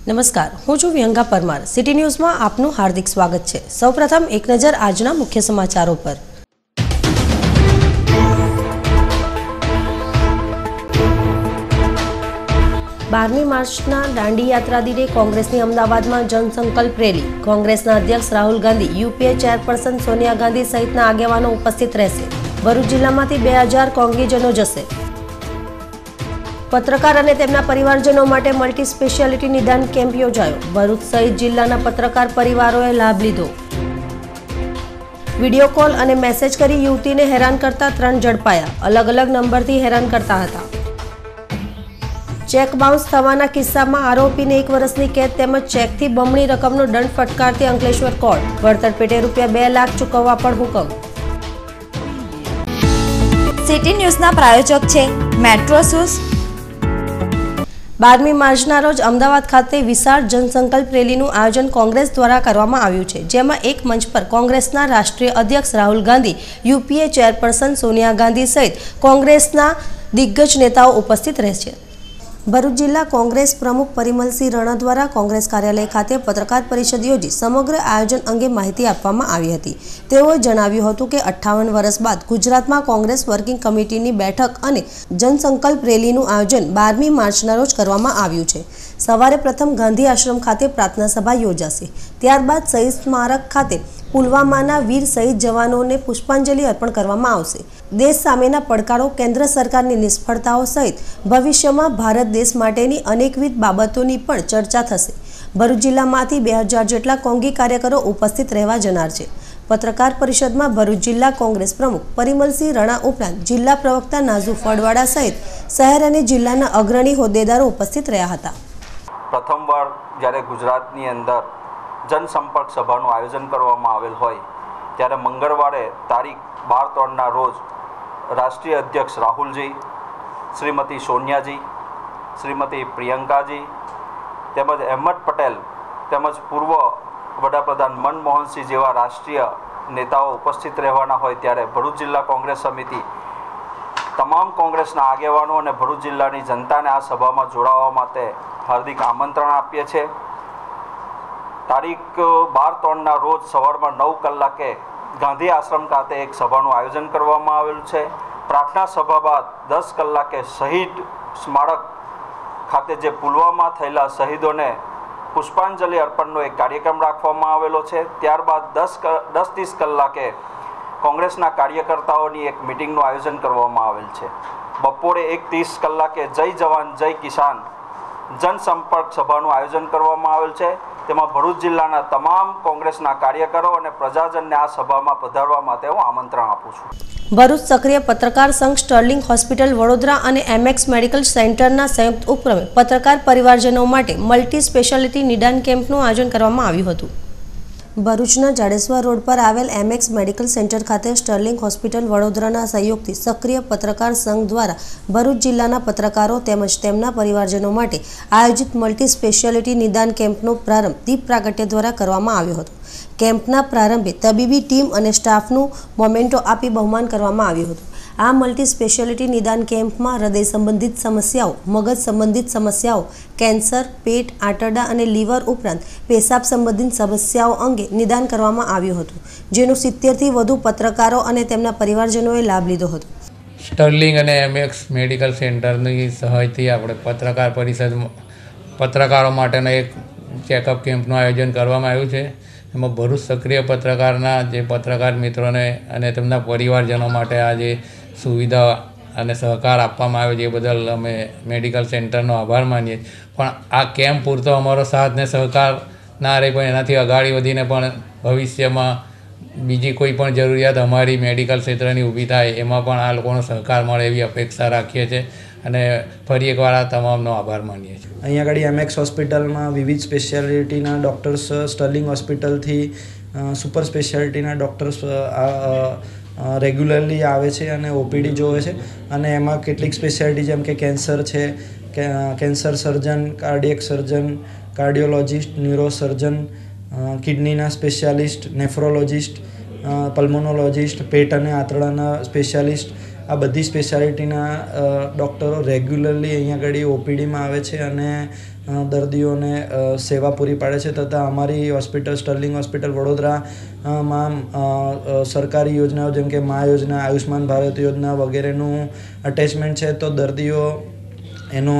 નમસ્કાર, હું છું વિહંગા પરમાર। સિટી ન્યૂઝમાં આપનું હાર્દિક સ્વાગત છે। સૌપ્રથમ એક નજર આજના મુખ્ય સમાચારો પર। 12મી માર્ચના દાંડી યાત્રા દિને કોંગ્રેસની અમદાવાદમાં જનસંકલ્પ રેલી। કોંગ્રેસના અધ્યક્ષ રાહુલ ગાંધી, યુપીએ ચેરપર્સન સોનિયા ગાંધી સહિતના આગેવાનો ઉપસ્થિત રહેશે। ભરૂચ જિલ્લામાંથી 2000 કોંગ્રેસજનો જશે। પત્રકાર અને તેમના પરિવારજનો માટે મલ્ટી સ્પેશિયાલિટી નિદાન કેમ્પ યોજાયો। ભરૂચ સહિત જિલ્લાના પત્રકાર પરિવારોએ લાભ લીધો। વિડીયો કોલ અને મેસેજ કરી યુવતીને હેરાન કરતા 3 ઝડપાયા। અલગ અલગ નંબરથી હેરાન કરતા હતા। ચેક બાઉન્સ થવાના કિસ્સામાં આરોપીને 1 વર્ષની કેદ તેમજ ચેકથી બમણી રકમનો દંડ ફટકારતી અંકલેશ્વર કોર્ટ। વળતર પેટે રૂપિયા 2 લાખ ચૂકવવા પણ હુકમ। સિટી ન્યૂઝના પ્રાયોજક છે મેટ્રો શૂઝ। 12મી માર્ચના રોજ અમદાવાદ ખાતે વિશાળ જનસંકલ્પ રેલીનું આયોજન કોંગ્રેસ દ્વારા કરવામાં આવ્યું છે, જેમાં એક મંચ પર કોંગ્રેસના રાષ્ટ્રીય અધ્યક્ષ રાહુલ ગાંધી, યુપીએ ચેરપર્સન સોનિયા ગાંધી સહિત કોંગ્રેસના દિગ્ગજ નેતાઓ ઉપસ્થિત રહેશે। ભરૂચ જિલ્લા કોંગ્રેસ પ્રમુખ પરિમલસિંહ રણા દ્વારા કોંગ્રેસ કાર્યાલય ખાતે પત્રકાર પરિષદ યોજી સમગ્ર આયોજન અંગે માહિતી આપવામાં આવી હતી। તેઓએ જણાવ્યું હતું કે 58 વર્ષ બાદ ગુજરાતમાં કોંગ્રેસ વર્કિંગ કમિટીની બેઠક અને જનસંકલ્પ રેલીનું આયોજન 12મી માર્ચના રોજ કરવામાં આવ્યું છે। સવારે પ્રથમ ગાંધી આશ્રમ ખાતે પ્રાર્થના સભા યોજાશે। ત્યારબાદ શહીદ સ્મારક ખાતે પુલવામાના વીર શહીદ જવાનોને પુષ્પાંજલિ અર્પણ કરવામાં આવશે। દેશ સામેના પડકારો, કેન્દ્ર સરકારની નિષ્ફળતાઓ સહિત ભવિષ્યમાં ભારત દેશ માટેની અનેકવિધ બાબતોની પણ ચર્ચા થશે। ભરૂચ જિલ્લામાંથી 2000 જેટલા કોંગી કાર્યકરો ઉપસ્થિત રહેવા જનાર છે। પત્રકાર પરિષદમાં ભરૂચ જિલ્લા કોંગ્રેસ પ્રમુખ પરિમલસિંહ રણા ઉપરાંત જિલ્લા પ્રવક્તા નાઝુ ફળવાડા સહિત શહેર અને જિલ્લાના અગ્રણી હોદ્દેદારો ઉપસ્થિત રહ્યા હતા। પ્રથમવાર જ્યારે ગુજરાતની અંદર જનસંપર્ક સભાનું આયોજન કરવામાં આવેલ હોય ત્યારે મંગળવારે તારીખ 12/3ના રોજ રાષ્ટ્રીય અધ્યક્ષ રાહુલજી, શ્રીમતી સોનિયાજી, શ્રીમતી પ્રિયંકાજી તેમજ અહેમદ પટેલ તેમજ પૂર્વ વડાપ્રધાન મનમોહનસિંહ જેવા રાષ્ટ્રીય નેતાઓ ઉપસ્થિત રહેવાના હોય ત્યારે ભરૂચ જિલ્લા કોંગ્રેસ સમિતિ તમામ કોંગ્રેસના આગેવાનો અને ભરૂચ જિલ્લાની જનતાને આ સભામાં જોડાવા માટે હાર્દિક આમંત્રણ આપીએ છીએ। તારીખ 12/3ના રોજ સવારમાં 9 કલાકે ગાંધી આશ્રમ ખાતે એક સભાનું આયોજન કરવામાં આવેલું છે। પ્રાર્થના સભા બાદ 10 કલાકે શહીદ સ્મારક ખાતે જે પુલવામા થયેલા શહીદોને પુષ્પાંજલિ અર્પણનો એક કાર્યક્રમ રાખવામાં આવેલો છે। ત્યારબાદ 10:30 કલાકે કોંગ્રેસના કાર્યકર્તાઓની એક મિટિંગનું આયોજન કરવામાં આવેલ છે। બપોરે 1:30 કલાકે જય જવાન જય કિસાન જનસંપર્ક સભાનું આયોજન કરવામાં આવેલ છે। તેમાં ભરૂચ જિલ્લાના તમામ કોંગ્રેસના કાર્યકરો અને પ્રજાજનને આ સભામાં પધારવા માટે હું આમંત્રણ આપું છું। ભરૂચ સક્રિય પત્રકાર સંઘ, સ્ટર્લિંગ હોસ્પિટલ વડોદરા અને એમએક્સ મેડિકલ સેન્ટરના સંયુક્ત ઉપક્રમે પત્રકાર પરિવારજનો માટે મલ્ટી સ્પેશિયાલિટી નિદાન કેમ્પનું આયોજન કરવામાં આવ્યું હતું। ભરૂચના જાડેશ્વર રોડ પર આવેલ એમએક્સ મેડિકલ સેન્ટર ખાતે સ્ટર્લિંગ હોસ્પિટલ વડોદરાના સહયોગથી સક્રિય પત્રકાર સંઘ દ્વારા ભરૂચ જિલ્લાના પત્રકારો તેમજ તેમના પરિવારજનો માટે આયોજિત મલ્ટી સ્પેશિયાલિટી નિદાન કેમ્પનો પ્રારંભ દીપ પ્રાગટ્ય દ્વારા કરવામાં આવ્યો હતો। કેમ્પના પ્રારંભે તબીબી ટીમ અને સ્ટાફનું મોમેન્ટો આપી બહુમાન કરવામાં આવ્યું હતું। આ મલ્ટી સ્પેશિયાલિટી નિદાન કેમ્પમાં હૃદય સંબંધિત સમસ્યાઓ, મગજ સંબંધિત સમસ્યાઓ, કેન્સર, પેટ, આંતરડા અને લીવર ઉપરાંત પેશાબ સંબંધિત સમસ્યાઓ અંગે નિદાન કરવામાં આવ્યું હતું, જેનો 70થી વધુ પત્રકારો અને તેમના પરિવારજનોએ લાભ લીધો હતો। સ્ટર્લિંગ અને એમએક્સ મેડિકલ સેન્ટરની સહાયથી આપણે પત્રકાર પરિષદ પત્રકારો માટેના એક ચેકઅપ કેમ્પનું આયોજન કરવામાં આવ્યું છે। એમાં ભરૂચ સક્રિય પત્રકારના જે પત્રકાર મિત્રોને અને તેમના પરિવારજનો માટે આ જે સુવિધા અને સહકાર આપવામાં આવ્યો છે એ બદલ અમે મેડિકલ સેન્ટરનો આભાર માનીએ। પણ આ કેમ્પ પૂરતો અમારો સાથ ને સહકાર ના રહે, પણ એનાથી આગળ વધીને પણ ભવિષ્યમાં બીજી કોઈ પણ જરૂરિયાત અમારી મેડિકલ ક્ષેત્રની ઊભી થાય એમાં પણ આ લોકોનો સહકાર મળે એવી અપેક્ષા રાખીએ છીએ અને ફરી એકવાર આ તમામનો આભાર માનીએ છીએ। અહીંયા આગળ એમએક્સ હોસ્પિટલમાં વિવિધ સ્પેશિયાલિટીના ડૉક્ટર્સ, સ્ટર્લિંગ હોસ્પિટલથી સુપર સ્પેશિયાલિટીના ડૉક્ટર્સ રેગ્યુલરલી આવે છે અને ઓપીડી જોવે છે। અને એમાં કેટલીક સ્પેશિયાલિટી જેમ કે કેન્સર છે, cancer surgeon, cardiac surgeon, cardiologist, neurosurgeon, કિડનીના સ્પેશિયાલિસ્ટ, નેફ્રોલોજિસ્ટ, પલ્મોનોલોજિસ્ટ, પેટ અને આંતરડાના સ્પેશિયાલિસ્ટ, આ બધી સ્પેશિયાલિટીના ડૉક્ટરો રેગ્યુલરલી અહીંયા આગળ ઓપીડીમાં આવે છે અને દર્દીઓને સેવા પૂરી પાડે છે તથા અમારી હોસ્પિટલ સ્ટર્લિંગ હોસ્પિટલ વડોદરામાં સરકારી યોજનાઓ જેમ કે મા યોજના, આયુષ્માન ભારત યોજના વગેરેનું અટેચમેન્ટ છે, તો દર્દીઓ એનો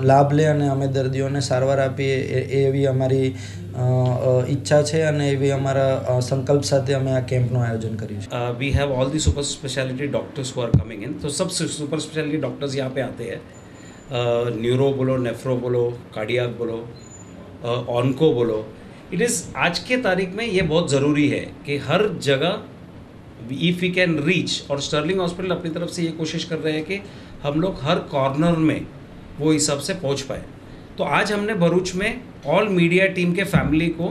લાભ લે અને અમે દર્દીઓને સારવાર આપીએ એવી અમારી ઈચ્છા છે અને એવી અમારા સંકલ્પ સાથે અમે આ કેમ્પનું આયોજન કર્યું છે. We have all the super speciality doctors who are coming in, तो सब सुपर स्पेशलिटी डॉक्टर्स यहाँ पे आते हैं. न्यूरो बोलो, नेफ्रो बोलो, कार्डियाक बोलो, ऑनको बोलो. इट इज़ आज के तारीख में ये बहुत ज़रूरी है कि हर जगह इफ़ वी कैन रीच, और स्टर्लिंग हॉस्पिटल अपनी तरफ से ये कोशिश कर रहे हैं कि हम लोग हर कॉर्नर में वो हिसाब से पहुँच पाए. तो आज हमने भरूच में ऑल मीडिया टीम के फैमिली को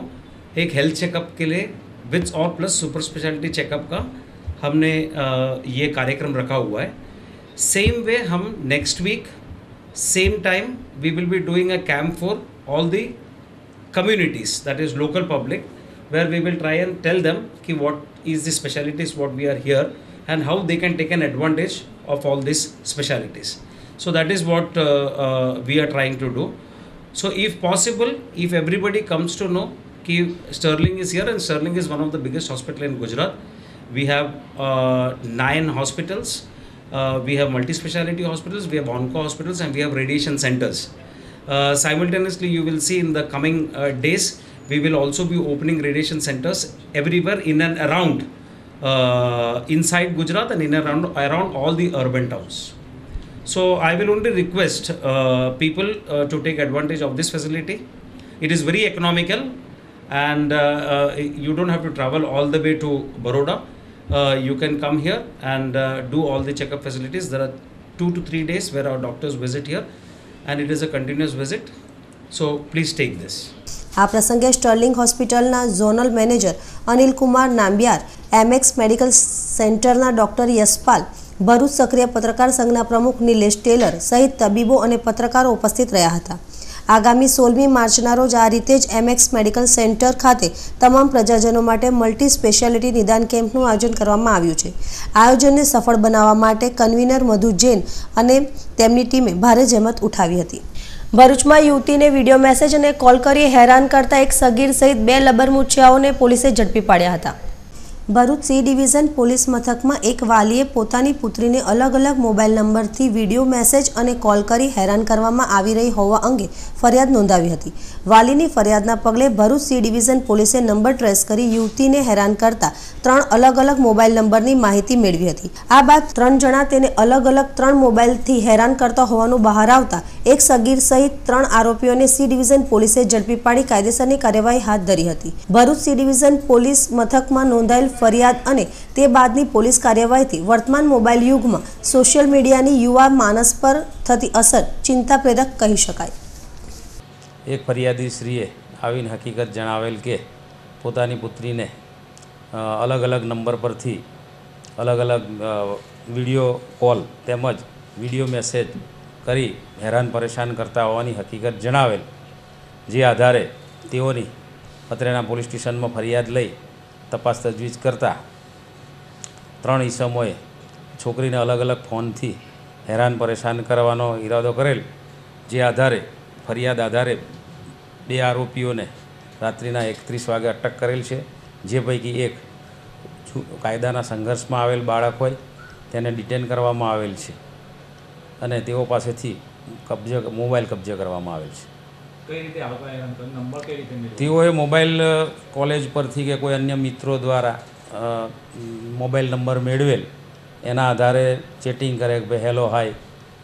एक हेल्थ चेकअप के लिए विथ और प्लस सुपर स्पेशलिटी चेकअप का हमने ये कार्यक्रम रखा हुआ है. सेम वे हम next week same time we will be doing a camp for all the communities, that is local public, where we will try and tell them ki what is the specialties what we are here and how they can take an advantage of all these specialties. So that is what we are trying to do. So if possible, if everybody comes to know ki Sterling is here, and Sterling is one of the biggest hospital in Gujarat. We have 9 hospitals, we have multi-speciality hospitals, we have onco hospitals, and we have radiation centers. Simultaneously, you will see in the coming days, we will also be opening radiation centers everywhere in and around inside Gujarat and in and around all the urban towns. So I will only request people to take advantage of this facility. It is very economical, and you don't have to travel all the way to Baroda. You can come here and do all the checkup facilities. There are 2 to 3 days where our doctors visit here, and it is a continuous visit. So please take this. આ પ્રસંગે Sterling હોસ્પિટલના zonal manager Anil Kumar Nambiar, MX medical સેન્ટરના doctor Yashpal, Bharuch સક્રિય પત્રકાર સંઘના પ્રમુખ Nilesh Taylor સહિત તબીબો અને પત્રકારો ઉપસ્થિત રહ્યા હતા. આગામી 16મી માર્ચના રોજ આ રીતે જ એમએક્સ મેડિકલ સેન્ટર ખાતે તમામ પ્રજાજનો માટે મલ્ટી સ્પેશિયાલિટી નિદાન કેમ્પનું આયોજન કરવામાં આવ્યું છે. આયોજનને સફળ બનાવવા માટે કન્વીનર મધુ જૈન અને તેમની ટીમે ભારે જહેમત ઉઠાવી હતી. ભરૂચમાં યુવતીને વિડીયો મેસેજ અને કોલ કરી હેરાન કરતા એક સગીર સહિત 2 લબરમુચિયાઓને પોલીસે ઝડપી પાડ્યા હતા. ભરૂચ સી ડિવિઝન પોલીસ મથકમાં એક વાલીએ પોતાની પુત્રીને અલગ અલગ મોબાઈલ નંબરથી વિડીયો મેસેજ અને કોલ કરી હેરાન કરવામાં આવી રહી હોવા અંગે ફરિયાદ નોંધાવી હતી. વાલીની ફરિયાદના પગલે ભરૂચ સી ડિવિઝન પોલીસે નંબર ટ્રેસ કરી યુવતીને હેરાન કરતા 3 અલગ અલગ મોબાઈલ નંબરની માહિતી મેળવી હતી. આ બાદ 3 જણા તેને અલગ અલગ 3 મોબાઈલથી હેરાન કરતા હોવાનું બહાર આવતા એક સગીર સહિત 3 આરોપીઓને સી ડિવિઝન પોલીસે ઝડપી પાડી કાયદેસરની કાર્યવાહી હાથ ધરી હતી. ભરૂચ સી ડિવિઝન પોલીસ મથકમાં નોંધાયેલ ફરિયાદ અને તે બાદની પોલીસ કાર્યવાહીથી વર્તમાન મોબાઈલ યુગમાં સોશિયલ મીડિયાની યુવા માનસ પર થતી અસર ચિંતાપ્રેરક કહી શકાય. એક ફરિયાદી શ્રીએ આવીને હકીકત જણાવેલ કે પોતાની પુત્રીને અલગ અલગ નંબર પરથી અલગ અલગ વિડીયો કોલ તેમજ વિડીયો મેસેજ કરી હેરાન પરેશાન કરતા હોવાની હકીકત જણાવેલ, જે આધારે તેઓની અત્રેના પોલીસ સ્ટેશનમાં ફરિયાદ લઈ તપાસ તજવીજ કરતા 3 ઈસમોએ છોકરીને અલગ અલગ ફોનથી હેરાન પરેશાન કરવાનો ઈરાદો કરેલ, જે આધારે ફરિયાદ આધારે 2 આરોપીઓને રાત્રિના 31 વાગે અટક કરેલ છે, જે પૈકી એક કાયદાના સંઘર્ષમાં આવેલ બાળક હોય તેને ડિટેન કરવામાં આવેલ છે અને તેઓ પાસેથી મોબાઈલ કબજે કરવામાં આવેલ છે. તેઓએ મોબાઈલ કોલેજ પરથી કે કોઈ અન્ય મિત્રો દ્વારા મોબાઈલ નંબર મેળવેલ, એના આધારે ચેટિંગ કરે કે ભાઈ હેલો હાય,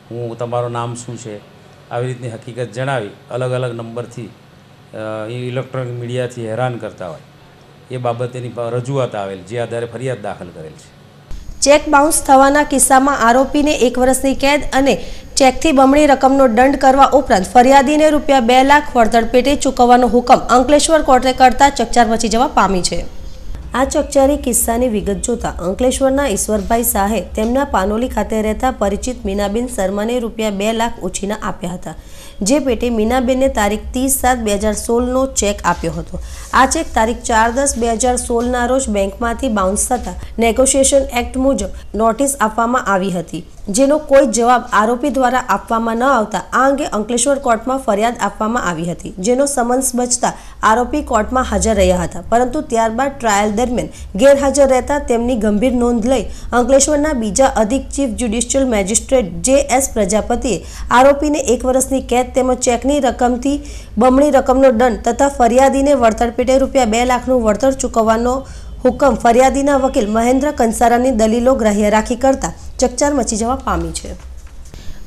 હું તમારું નામ શું છે, આવી રીતની હકીકત જણાવી અલગ અલગ નંબરથી ઇલેક્ટ્રોનિક મીડિયાથી હેરાન કરતા હોય એ બાબતેની રજૂઆત આવેલ, જે આધારે ફરિયાદ દાખલ કરેલ છે. ચેક બાઉન્સ થવાના કિસ્સામાં આરોપીને 1 વર્ષની કેદ અને ચેકથી બમણી રકમનો દંડ કરવા ઉપરાંત ફરિયાદીને રૂપિયા 2 લાખ વળતર પેટે ચૂકવવાનો હુકમ અંકલેશ્વર કોર્ટે કરતા ચકચાર મચી જવા પામી છે. આ ચકચારી કિસ્સાની વિગત જોતા અંકલેશ્વરના ઈશ્વરભાઈ શાહે તેમના પાનોલી ખાતે રહેતા પરિચિત મીનાબેન શર્માને રૂપિયા 2 લાખ ઉછીના આપ્યા હતા, જે પેટે મીનાબેનને તારીખ 30/7/2016નો ચેક આપ્યો હતો. આ ચેક તારીખ 4/10/2016ના રોજ બેંકમાંથી બાઉન્સ થતાં નેગોશિએશન એક્ટ મુજબ નોટિસ આપવામાં આવી હતી. જેનો કોઈ જવાબ આરોપી દ્વારા આપવામાં ન આવતા આ અંગે અંકલેશ્વર કોર્ટમાં ફરિયાદ આપવામાં આવી હતી, જેનો સમન્સ બચતા આરોપી કોર્ટમાં હાજર રહ્યા હતા, પરંતુ ત્યારબાદ ટ્રાયલ દરમિયાન ગેરહાજર રહેતા તેમની ગંભીર નોંધ લઈ અંકલેશ્વરના બીજા અધિક ચીફ જ્યુડિશિયલ મેજિસ્ટ્રેટ જે.એસ. પ્રજાપતિએ આરોપીને 1 વર્ષની કેદ તેમજ ચેકની રકમથી બમણી રકમનો દંડ તથા ફરિયાદીને વળતર પેટે રૂપિયા 2 લાખનું વળતર ચૂકવવાનો હુકમ ફરિયાદીના વકીલ મહેન્દ્ર કંસારાની દલીલો ગ્રાહ્ય રાખી કરતા ચકચાર મચી જવા પામી છે।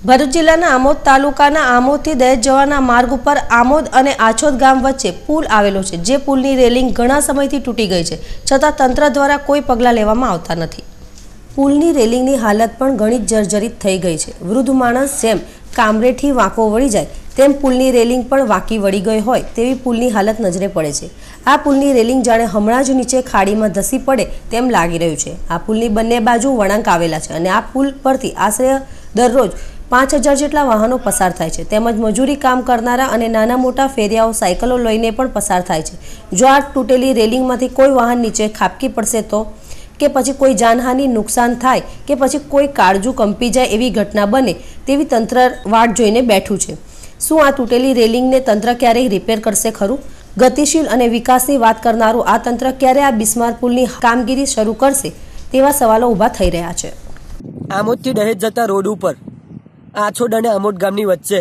ભરૂચ જિલ્લાના આમોદ તાલુકાના આમોદથી દહેજ જવાના માર્ગ ઉપર આમોદ અને આછોદ ગામ વચ્ચે પુલ આવેલો છે, જે પુલની રેલિંગ ઘણા સમયથી તૂટી ગઈ છે, છતાં તંત્ર દ્વારા કોઈ પગલાં લેવામાં આવતા નથી। પુલની રેલિંગની હાલત પણ ઘણી જર્જરિત થઈ ગઈ છે। વૃદ્ધ માણસ જેમ કામરેથી વાંકો વળી જાય તેમ પુલની રેલિંગ પણ વાંકી વળી ગઈ હોય તેવી પુલની હાલત નજરે પડે છે। આ પુલની રેલિંગ જાણે હમણાં જ નીચે ખાડીમાં ધસી પડે તેમ લાગી રહ્યું છે। આ પુલની બંને બાજુ વળાંક આવેલા છે અને આ પુલ પરથી આશરે દરરોજ 5000 જેટલા વાહનો પસાર થાય છે, તેમજ મજૂરી કામ કરનારા અને નાના મોટા ફેરિયાઓ સાયકલો લઈને પણ પસાર થાય છે। જો આ તૂટેલી રેલિંગમાંથી કોઈ વાહન નીચે ખાબકી પડશે તો કે પછી કોઈ જાનહાનિ નુકસાન થાય કે પછી કોઈ કાળજું કંપી જાય એવી ઘટના બને તેવી તંત્ર વાટ જોઈને બેઠું છે। શું આ તૂટેલી રેલિંગને તંત્ર ક્યારેય રિપેર કરશે ખરું? ગતિશીલ અને વિકાસની વાત કરનારું આ તંત્ર ક્યારે આ બિસ્માર પુલની કામગીરી શરૂ કરશે તેવા સવાલો ઊભા થઈ રહ્યા છે। આમોદથી દહેજ જતા રોડ ઉપર આછોડ અને આમોદ ગામની વચ્ચે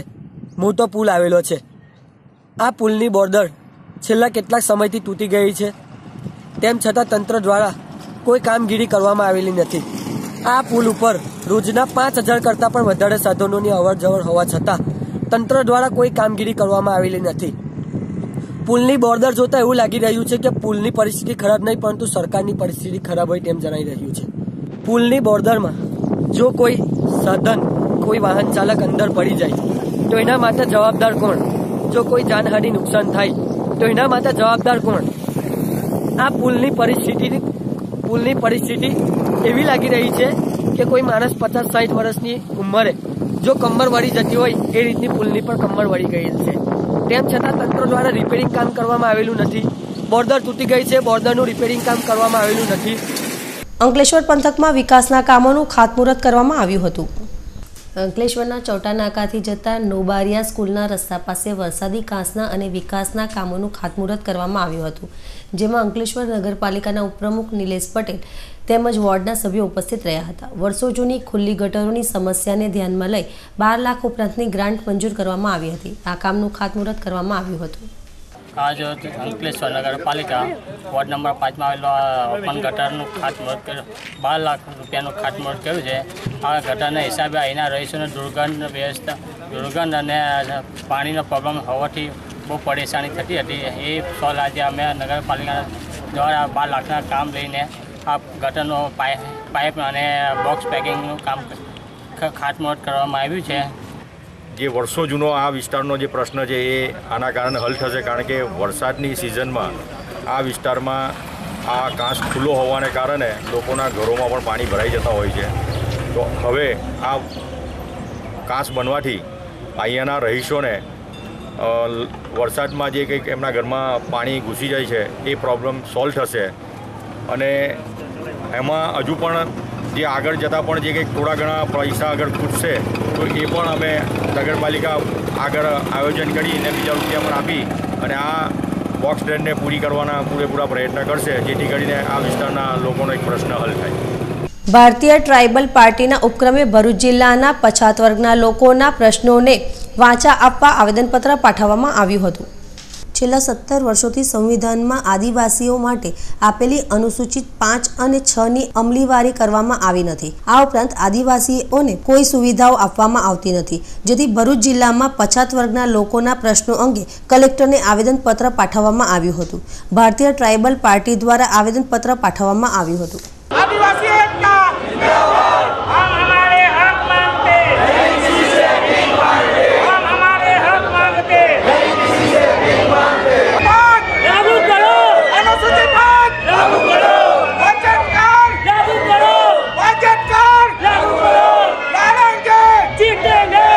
મોટો પુલ આવેલો છે। આ પુલની બોર્ડર છેલ્લા કેટલાક સમયથી તૂટી ગઈ છે, તેમ છતાં તંત્ર દ્વારા કોઈ કામગીરી કરવામાં આવેલી નથી। આ પુલ ઉપર રોજના 5000 કરતાં પણ વધારે સાધનોની અવરજવર હોવા છતાં તંત્ર દ્વારા કોઈ કામગીરી કરવામાં આવેલી નથી। પુલની બોર્ડર જોતા એવું લાગી રહ્યું છે કે પુલની પરિસ્થિતિ ખરાબ નહીં પરંતુ સરકારની પરિસ્થિતિ ખરાબ હોય તેમ જણાઈ રહ્યું છે। પુલની બોર્ડરમાં જો કોઈ સાધન કોઈ વાહન ચાલક અંદર પડી જાય તો એના માટે જવાબદાર કોણ? જો કોઈ જાનહાનિ નુકસાન થાય તો એના માટે જવાબદાર કોણ? આ પુલની પરિસ્થિતિ એવી લાગી રહી છે કે કોઈ માણસ 50-60 વર્ષની ઉંમરે જો કમર વળી જતી હોય એ રીતની પુલની પણ કમર વળી ગયેલ છે, તેમ છતાં તંત્ર દ્વારા રિપેરિંગ કામ કરવામાં આવેલું નથી। બોર્ડર તૂટી ગઈ છે, બોર્ડરનું રિપેરિંગ કામ કરવામાં આવેલું નથી। અંકલેશ્વર પંથકમાં વિકાસના કામોનું ખાતમુહૂર્ત કરવામાં આવ્યું હતું। અંકલેશ્વરના ચૌટા નાકાથી જતા નોબારિયા સ્કૂલના રસ્તા પાસે વરસાદી કાંસના અને વિકાસના કામોનું ખાતમુહૂર્ત કરવામાં આવ્યું હતું, જેમાં અંકલેશ્વર નગરપાલિકાના ઉપપ્રમુખ નિલેશ પટેલ તેમજ વોર્ડના સભ્યો ઉપસ્થિત રહ્યા હતા। વર્ષો જૂની ખુલ્લી ગટરોની સમસ્યાને ધ્યાનમાં લઈ 12 લાખ ઉપરાંતની ગ્રાન્ટ મંજૂર કરવામાં આવી હતી। આ કામનું ખાતમુહૂર્ત કરવામાં આવ્યું હતું। आज अंकलेश्वर नगर पालिका वॉर्ड नंबर 5 में आवेलो ओपन गटरનું ખાતમુહૂર્ત 12 લાખ રૂપિયાનું ખાતમુહૂર્ત કર્યું છે। આ ગટરના હિસાબે અહીંના રહીશોને દુર્ગંધ અને પાણીનો પ્રોબ્લેમ હોવાથી બહુ પરેશાની થતી હતી। એ સોલ્વ આજે અમે નગરપાલિકા દ્વારા 12 લાખના કામ લઈને આ ગટરનો પાઇપ અને બોક્સ પેકિંગનું કામ ખાતમુહૂર્ત કરવામાં આવ્યું છે। જે વર્ષો જૂનો આ વિસ્તારનો જે પ્રશ્ન છે એ આના કારણે હલ થશે, કારણ કે વરસાદની સિઝનમાં આ વિસ્તારમાં આ કાંસ ખુલ્લો હોવાને કારણે લોકોના ઘરોમાં પણ પાણી ભરાઈ જતા હોય છે। તો હવે આ કાંસ બનવાથી અહીંયાના રહીશોને વરસાદમાં જે કંઈક એમના ઘરમાં પાણી ઘૂસી જાય છે એ પ્રોબ્લેમ સોલ્વ થશે અને એમાં હજુ પણ જે આગળ જતાં પણ જે કંઈક થોડા ઘણા પૈસા આગળ ખૂટશે તો એ પણ અમે નગરપાલિકા આગળ આયોજન કરીને બીજા રૂપિયા પણ આપી અને આ બોક્સ ટ્રેનને પૂરી કરવાના પૂરેપૂરા પ્રયત્ન કરશે, જેથી કરીને આ વિસ્તારના લોકોનો એક પ્રશ્ન હલ થાય। ભારતીય ટ્રાઇબલ પાર્ટીના ઉપક્રમે ભરૂચ જિલ્લાના પછાત વર્ગના લોકોના પ્રશ્નોને વાંચા આપવા આવેદનપત્ર પાઠવવામાં આવ્યું હતું। છેલ્લા 17 વર્ષોથી સંવિધાનમાં આદિવાસીઓ માટે આપેલી અનુસૂચિત 5 અને 6ની અમલીવારી કરવામાં આવી નથી। આ ઉપરાંત આદિવાસીઓને કોઈ સુવિધાઓ આપવામાં આવતી નથી, જેથી ભરૂચ જિલ્લામાં પછાત વર્ગના લોકોના પ્રશ્નો અંગે કલેક્ટરને આવેદનપત્ર પાઠવવામાં આવ્યું હતું। ભારતીય ટ્રાઇબલ પાર્ટી દ્વારા આવેદનપત્ર પાઠવવામાં આવ્યું હતું। आदिवासी एकता जिंदाबाद, हम हमारे हक मांगते, नहीं किसी से भीख मांगते, हम हमारे हक मांगते, नहीं किसी से भीख मांगते। लागू करो अनुसूचित 5, लागू करो बजट कर, लागू करो बजट कर, लागू करो लड़ेंगे जीतेंगे,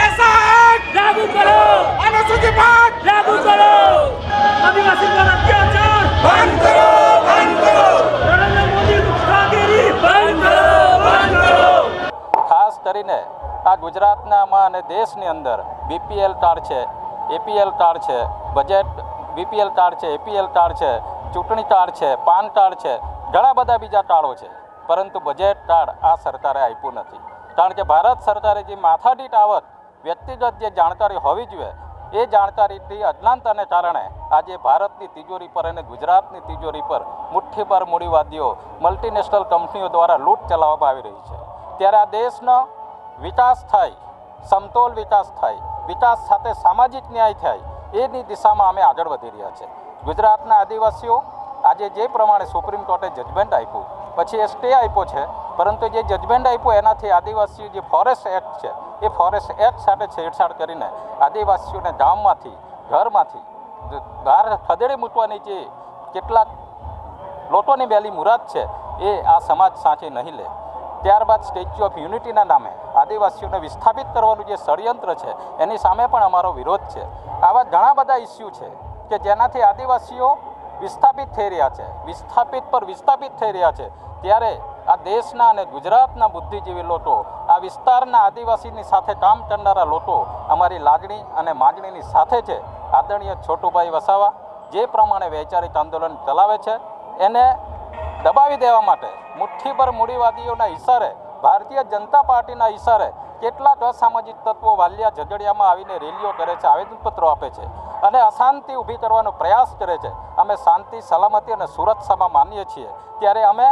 ऐसा एक्ट लागू करो अनुसूचित 5 लागू करो, आदिवासी पर अत्याचार बंद करो, बंद करो। नरेंद्र मोदी ગુજરાતનામાં અને દેશની અંદર BPL કાર્ડ છે, APL કાર્ડ છે, બજેટ BPL કાર્ડ છે, APL કાર્ડ છે, ચૂંટણી કાર્ડ છે, પાન કાર્ડ છે, ઘણા બધા બીજા કાર્ડો છે, પરંતુ બજેટ કાર્ડ આ સરકારે આપ્યું નથી. કારણ કે ભારત સરકારે જે માથાદીઠ આવક વ્યક્તિગત જે જાણકારી હોવી જોઈએ એ જાણકારીથી અજ્ઞાનતાને કારણે આજે ભારતની તિજોરી પર અને ગુજરાતની તિજોરી પર મુઠ્ઠીભર મૂડીવાદીઓ મલ્ટીનેશનલ કંપનીઓ દ્વારા લૂંટ ચલાવવામાં આવી રહી છે. ત્યારે આ દેશનો વિકાસ થાય, સમતોલ વિકાસ થાય, વિકાસ સાથે સામાજિક ન્યાય થાય એની દિશામાં અમે આગળ વધી રહ્યા છે. ગુજરાતના આદિવાસીઓ આજે જે પ્રમાણે સુપ્રીમ કોર્ટે જજમેન્ટ આપ્યું, પછી એ સ્ટે આપ્યો છે, પરંતુ જે જજમેન્ટ આપ્યો એનાથી આદિવાસીઓ જે ફોરેસ્ટ એક્ટ છે એ ફોરેસ્ટ એક્ટ સાથે છેડછાડ કરીને આદિવાસીઓને ગામમાંથી ઘરમાંથી બહાર ખદેડી મૂકવાની જે કેટલાક લોકોની વહેલી મુરાદ છે એ આ સમાજ સાચી નહીં લે. ત્યારબાદ સ્ટેચ્યુ ઓફ યુનિટીના નામે આદિવાસીઓને વિસ્થાપિત કરવાનું જે ષડયંત્ર છે એની સામે પણ અમારો વિરોધ છે. આવા ઘણા બધા ઇસ્યુ છે કે જેનાથી આદિવાસીઓ વિસ્થાપિત થઈ રહ્યા છે, વિસ્થાપિત પર વિસ્થાપિત થઈ રહ્યા છે. ત્યારે આ દેશના અને ગુજરાતના બુદ્ધિજીવી લોકો, આ વિસ્તારના આદિવાસીની સાથે કામ કરનારા લોકો અમારી લાગણી અને માગણીની સાથે છે. આદરણીય છોટુભાઈ વસાવા જે પ્રમાણે વૈચારિક આંદોલન ચલાવે છે એને દબાવી દેવા માટે મુઠ્ઠીભર મૂડીવાદીઓના ઇશારે, ભારતીય જનતા પાર્ટીના ઇશારે કેટલાક અસામાજિક તત્વો વાલિયા ઝઘડિયામાં આવીને રેલીઓ કરે છે, આવેદનપત્રો આપે છે અને અશાંતિ ઊભી કરવાનો પ્રયાસ કરે છે. અમે શાંતિ, સલામતી અને સુરક્ષામાં માનીએ છીએ. ત્યારે અમે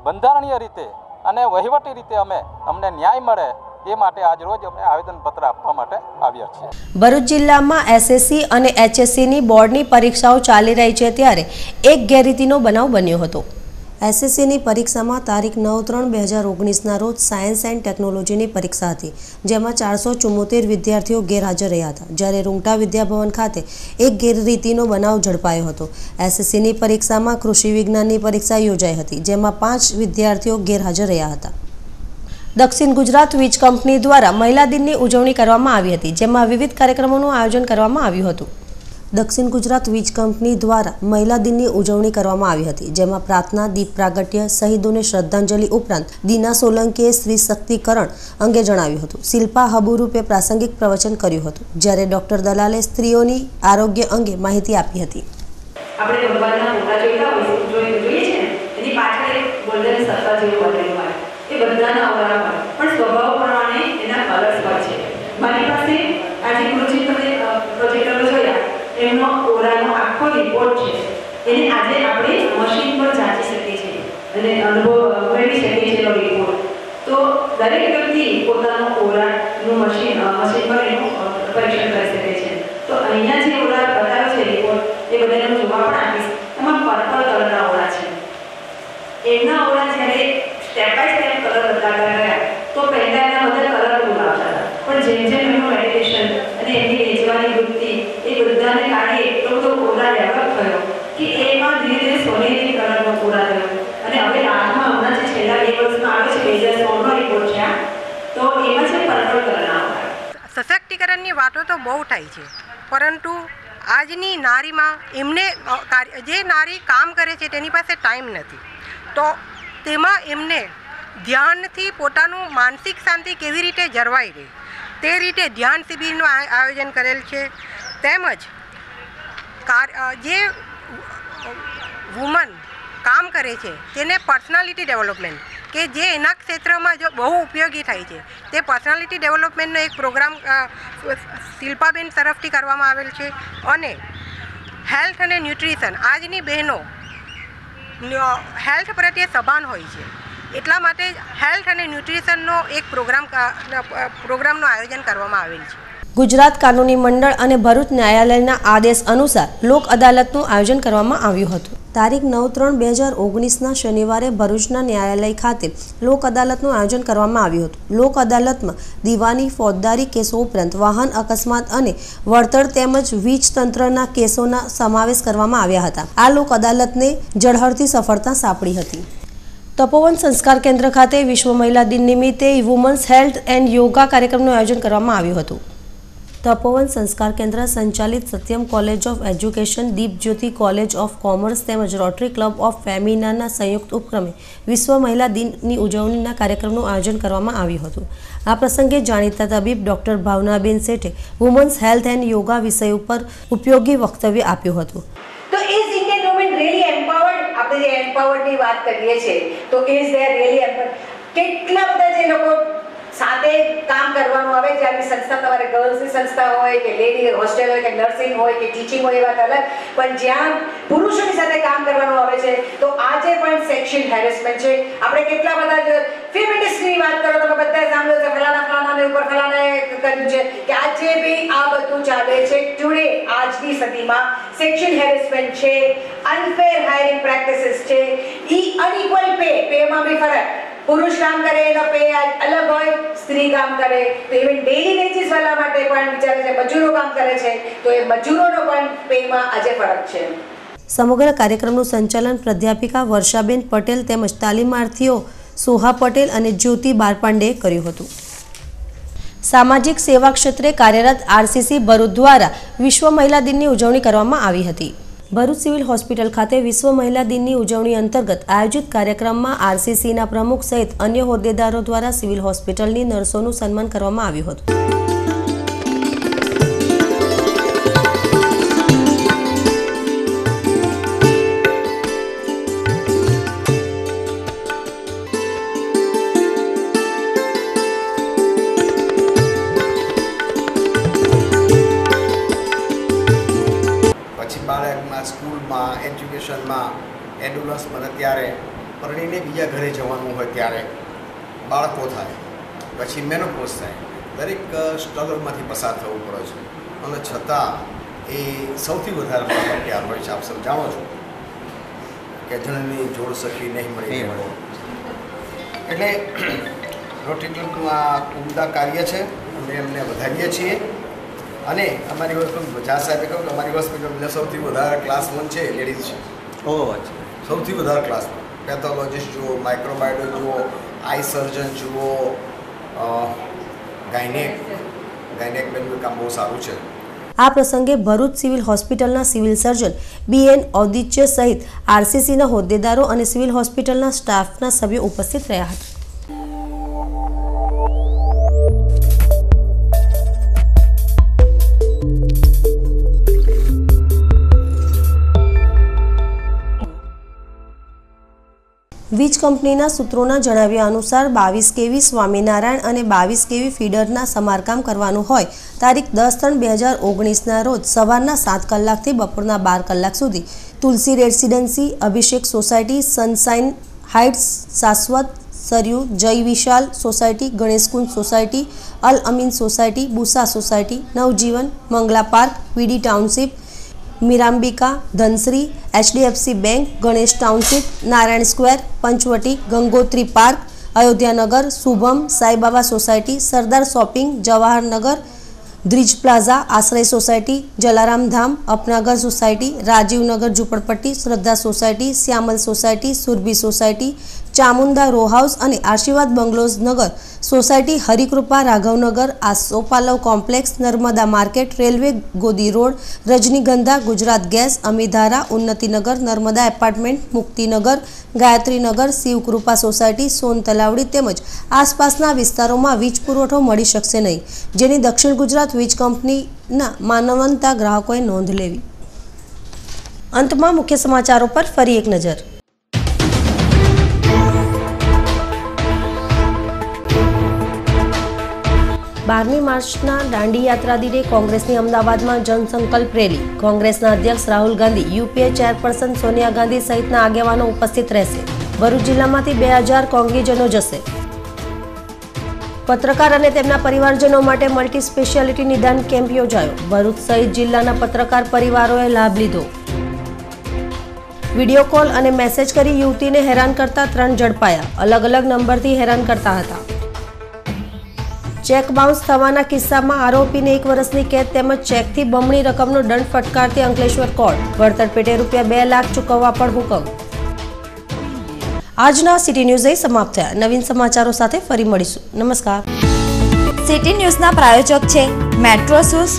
બંધારણીય રીતે અને વહીવટી રીતે અમને ન્યાય મળે એ માટે આજ રોજ અમે આવેદનપત્ર આપવા માટે આવ્યા છીએ. ભરૂચ જિલ્લામાં SSC અને HSCની બોર્ડની પરીક્ષાઓ ચાલી રહી છે ત્યારે એક ગેરરીતિનો બનાવ બન્યો હતો. SSCની પરીક્ષામાં તારીખ 9/3/2019ના રોજ સાયન્સ એન્ડ ટેકનોલોજીની પરીક્ષા હતી, જેમાં 474 વિદ્યાર્થીઓ ગેરહાજર રહ્યા હતા. જ્યારે રૂંગટા વિદ્યાભવન ખાતે એક ગેરરીતિનો બનાવ ઝડપાયો હતો. SSCની પરીક્ષામાં કૃષિ વિજ્ઞાનની પરીક્ષા યોજાઈ હતી, જેમાં 5 વિદ્યાર્થીઓ ગેરહાજર રહ્યા હતા. દક્ષિણ ગુજરાત વીજ કંપની દ્વારા મહિલા દિનની ઉજવણી કરવામાં આવી હતી, જેમાં વિવિધ કાર્યક્રમોનું આયોજન કરવામાં આવ્યું હતું. દક્ષિણ ગુજરાત વીજ કંપની દ્વારા મહિલા દિનની ઉજવણી કરવામાં આવી હતી, જેમાં પ્રાર્થના, દીપ પ્રાગટ્ય, શહીદોને શ્રદ્ધાંજલિ ઉપરાંત દીના સોલંકીએ સ્ત્રી શક્તિકરણ અંગે જણાવ્યું હતું. શિલ્પા હબુરૂપે પ્રાસંગિક પ્રવચન કર્યું હતું, જ્યારે ડોક્ટર દલાલે સ્ત્રીઓની આરોગ્ય અંગે માહિતી આપી હતી. આપણે ભગવાનના ફોટા જોઈએ છે એની પાછળ એક ગોલ્ડન સર્કલ જેવું બનેલું હોય, એ બધાના અવરા હોય, પણ સ્વભાવ પ્રમાણે એના કલર્સ હોય છે. મારી પાસે આજે ગુરુજી તમે પ્રોજેક્ટરો જોયા એમનો ઓરાનો આખો રિપોર્ટ છે. એને આજે આપણે મશીન પર જાંચી શકીએ છીએ અને અનુભવ મેળવી શકીએ છીએ એનો રિપોર્ટ. તો દરેક વ્યક્તિ પોતાનો ઓરાનું મશીન પર એનું પરીક્ષણ કરી શકે છે. તો અહીંયા જે ઓરા બતાવ્યો છે રિપોર્ટ એ બધાને જોવા પણ આપીશ. એમાં પર્પલ કલરના ઓરા છે. એમના ઓરા જ્યારે સ્ટેપ બાય સ્ટેપ કલર બદલાતા ગયા તો પહેલા એના બધા કલર બોલાવતા હતા, પણ જેમ જેમ એમનું મેડિટેશન અને એમની વેચવાની વૃત્તિ એ બધાને કારણે એટલો બધો ઓરા ડેવલપ થયો કે એમાં ધીરે ધીરે સોનેરી કલરનો ઓરા થયો. અને હવે હાથમાં હમણાં જે છેલ્લા 2 વર્ષમાં આવે છે 2016નો રિપોર્ટ છે તો એમાં છે પર્પલ કલરના ઓરા. સશક્તિકરણની વાતો તો બહુ થાય છે, પરંતુ આજની નારીમાં એમને જે નારી કામ કરે છે તેની પાસે ટાઈમ નથી, તો તેમાં એમને ધ્યાનથી પોતાનું માનસિક શાંતિ કેવી રીતે જળવાઈ રહે તે રીતે ધ્યાન શિબિરનું આયોજન કરેલ છે. તેમજ જે વુમન કામ કરે છે તેને પર્સનાલિટી ડેવલપમેન્ટ કે જે એના ક્ષેત્રમાં જો બહુ ઉપયોગી થાય છે તે પર્સનાલિટી ડેવલપમેન્ટનો એક પ્રોગ્રામ શિલ્પાબેન તરફથી કરવામાં આવેલ છે. અને હેલ્થ અને ન્યુટ્રિશન, આજની બહેનો હેલ્થ પ્રત્યે સભાન હોય છે, એટલા માટે હેલ્થ અને ન્યુટ્રિશનનો એક પ્રોગ્રામનું આયોજન કરવામાં આવેલ છે. ગુજરાત કાનૂની મંડળ અને ભરૂચ ન્યાયાલયના આદેશ અનુસાર લોક અદાલતનું આયોજન કરવામાં આવ્યું હતું. તારીખ 9/3/2019ના શનિવારે ભરૂચના ન્યાયાલય ખાતે લોક અદાલતનું આયોજન કરવામાં આવ્યું હતું. લોક અદાલતમાં દીવાની, ફોજદારી કેસો ઉપરાંત વાહન અકસ્માત અને વળતર તેમજ વીજ તંત્રના કેસોના સમાવેશ કરવામાં આવ્યા હતા. આ લોક અદાલતને ઝળહળતી સફળતા સાંપડી હતી. તપોવન સંસ્કાર કેન્દ્ર ખાતે વિશ્વ મહિલા દિન નિમિત્તે વુમન્સ હેલ્થ એન્ડ યોગા કાર્યક્રમનું આયોજન કરવામાં આવ્યું હતું. તપોવન સંસ્કાર કેન્દ્ર સંચાલિત Satyam college of education, Deep Jyoti college of commerce તેમજ રોટરી ક્લબ ઓફ ફેમિનાના સંયુક્ત ઉપક્રમે વિશ્વ મહિલા દિનની ઉજવણીના કાર્યક્રમનું આયોજન કરવામાં આવ્યું હતું. આ પ્રસંગે જાણીતા તબીબ ડોક્ટર ભાવનાબેન શેઠે વુમન્સ હેલ્થ એન્ડ યોગા વિષય ઉપર ઉપયોગી વક્તવ્ય આપ્યું હતું. તો is Indian women really empowered? આપણે જે એમ્પાવર્ડની વાત કરીએ છીએ તો ઇઝ ધેર રિયલી એમ્પાવર્ડ? કેટલા બધા જે લોકો સાથે કામ કરવાનું આવે, જ્યારે સંસ્થા તમારે ગર્લ્સની સંસ્થા હોય કે લેડી હોસ્ટેલ હોય કે નર્સિંગ હોય કે ટીચિંગ હોય, એ વાત અલગ, પણ જ્યાં પુરુષોની સાથે કામ કરવાનું આવે છે તો આજે પણ સેક્સ્યુઅલ હેરેસમેન્ટ છે. આપણે કેટલા બધા ફેમિનિસ્ટની વાત કરો તો બધા સાંભળ્યું છે, ફલાણાને ઉપર ફલાણાએ કર્યું છે, કે આજે બી આ બધું ચાલે છે. ટુડે આજની સદીમાં સેક્સ્યુઅલ હેરેસમેન્ટ છે, અનફેર હાયરિંગ પ્રેક્ટિસિસ છે, અનઇક્વલ પેમાં બી ફરક. પુરુષ કામ કરે એનો પે અલગ હોય, સ્ત્રી કામ કરે તો ઇવન ડેલી વેજીસ વાળા માટે પણ વિચારે છે, મજૂરો કામ કરે છે તો એ મજૂરોનો પણ પેમાં આજે ફરક છે. સમગ્ર કાર્યક્રમનું સંચાલન પ્રાધ્યાપિકા વર્ષાબેન પટેલ તેમજ તાલીમાર્થીઓ સોહા પટેલ અને જ્યોતિ બારપાંડેએ કર્યું હતું. સામાજિક સેવા ક્ષેત્રે કાર્યરત આરસીસી ભરૂચ દ્વારા વિશ્વ મહિલા દિનની ઉજવણી કરવામાં આવી હતી. ભરૂચ સિવિલ હોસ્પિટલ ખાતે વિશ્વ મહિલા દિનની ઉજવણી અંતર્ગત આયોજિત કાર્યક્રમમાં આરસીસીના પ્રમુખ સહિત અન્ય હોદ્દેદારો દ્વારા સિવિલ હોસ્પિટલની નર્સોનું સન્માન કરવામાં આવ્યું હતું. સ્કૂલમાં, એજ્યુકેશનમાં, એડોલસમાં ત્યારે પરણીને બીજા ઘરે જવાનું હોય ત્યારે બાળકો થાય, પછી મેનોપોઝ થાય, દરેક સ્ટ્રગલમાંથી પસાર થવું પડે છે અને છતાં એ સૌથી વધારે તૈયાર હોય છે. આપ સૌ જાણો છો કે જનની જોડ સખી નહીં મળી મળે. એટલે રોટરી ક્લબનું આ ઉમદા કાર્ય છે, અમે એમને વધારીએ છીએ. અને અમારી હોસ્પિટલ ઝા સાહેબે કહ્યું કે અમારી હોસ્પિટલમાં સૌથી વધારે ક્લાસ 1 છે લેડીઝ છે. સૌથી વધારે ક્લાસ 1. પેથોલોજીસ્ટ જુઓ, માઇક્રોબાયોલોજી જુઓ, આઈ સર્જન જુઓ, ગાયનેક બેનનું કામ બહુ સારું છે. આ પ્રસંગે ભરૂચ સિવિલ હોસ્પિટલના સિવિલ સર્જન BN ઔદિત્ય સહિત આરસીસીના હોદ્દેદારો અને સિવિલ હોસ્પિટલના સ્ટાફના સભ્યો ઉપસ્થિત રહ્યા હતા. વીજ કંપનીના સૂત્રોના જણાવ્યા અનુસાર 22 kV સ્વામિનારાયણ અને 22 kV ફીડરના સમારકામ કરવાનું હોય તારીખ 10/3/2019ના રોજ સવારના 7 કલાકથી બપોરના 12 કલાક સુધી Tulsi residency, Abhishek society, sunshine heights, Shashwat, Saryu, Jay Vishal society, Ganeshkunj society, Al Amin society, Busa society, Navjivan, Mangala park, VD township, Mirambika, Dhanshree, HDFC bank, Ganesh township, Narayan square, Panchvati, Gangotri park, Ayodhyanagar, Shubham, Saibaba society, Sardar shopping, Jawaharnagar, દ્રિજ plaza, Ashray society, Jalaram Dham, Apnagar society, Rajivnagar ઝુંપડપટ્ટી, Shraddha society, Shyamal society, Surbhi society, Chamunda row house અને Ashirwad bungalows Nagar society, Harikrupa રાઘવનગર, Asopalav complex, Narmada market, railway Godi road, Rajnigandha, Gujarat gas, Amidhara, Unnatinagar, Narmada apartment, Muktinagar, Gayatrinagar, Shivkrupa society, Son Talavdi તેમજ આસપાસના વિસ્તારોમાં વીજ પુરવઠો મળી શકશે નહીં, જેની દક્ષિણ ગુજરાત વીજ કંપનીના માનવંતા ગ્રાહકોએ નોંધ લેવી. અંતમાં મુખ્ય સમાચારો પર ફરી એક નજર. 12મી માર્ચના દાંડી યાત્રા દિને કોંગ્રેસની અમદાવાદમાં જનસંકલ્પ રેલી. કોંગ્રેસના અધ્યક્ષ રાહુલ ગાંધી, યુપીએ ચેરપર્સન સોનિયા ગાંધી સહિતના આગેવાનો ઉપસ્થિત રહેશે. ભરૂચ જિલ્લામાંથી 2000 કોંગ્રેસજનો જશે. પત્રકાર અને તેમના પરિવારજનો માટે મલ્ટી સ્પેશિયાલિટી નિદાન કેમ્પ યોજાયો. ભરૂચ સહિત જિલ્લાના પત્રકાર પરિવારોએ લાભ લીધો. વિડીયો કોલ અને મેસેજ કરી યુવતીને હેરાન કરતા 3 ઝડપાયા. અલગ અલગ નંબરથી હેરાન કરતા હતા. ચેક બાઉન્સ થવાના કિસ્સામાં આરોપીને 1 વર્ષની કેદ તેમજ ચેકથી બમણી રકમનો દંડ ફટકારતી અંકલેશ્વર કોર્ટ. વળતર પેટે ₹2 લાખ ચૂકવવા પણ હુકમ. આજના સિટી ન્યૂઝ સમાપ્ત થયા. નવીન સમાચારો સાથે ફરી મળીશું. નમસ્કાર. સિટી ન્યૂઝના પ્રાયોજક છે મેટ્રો શૂઝ,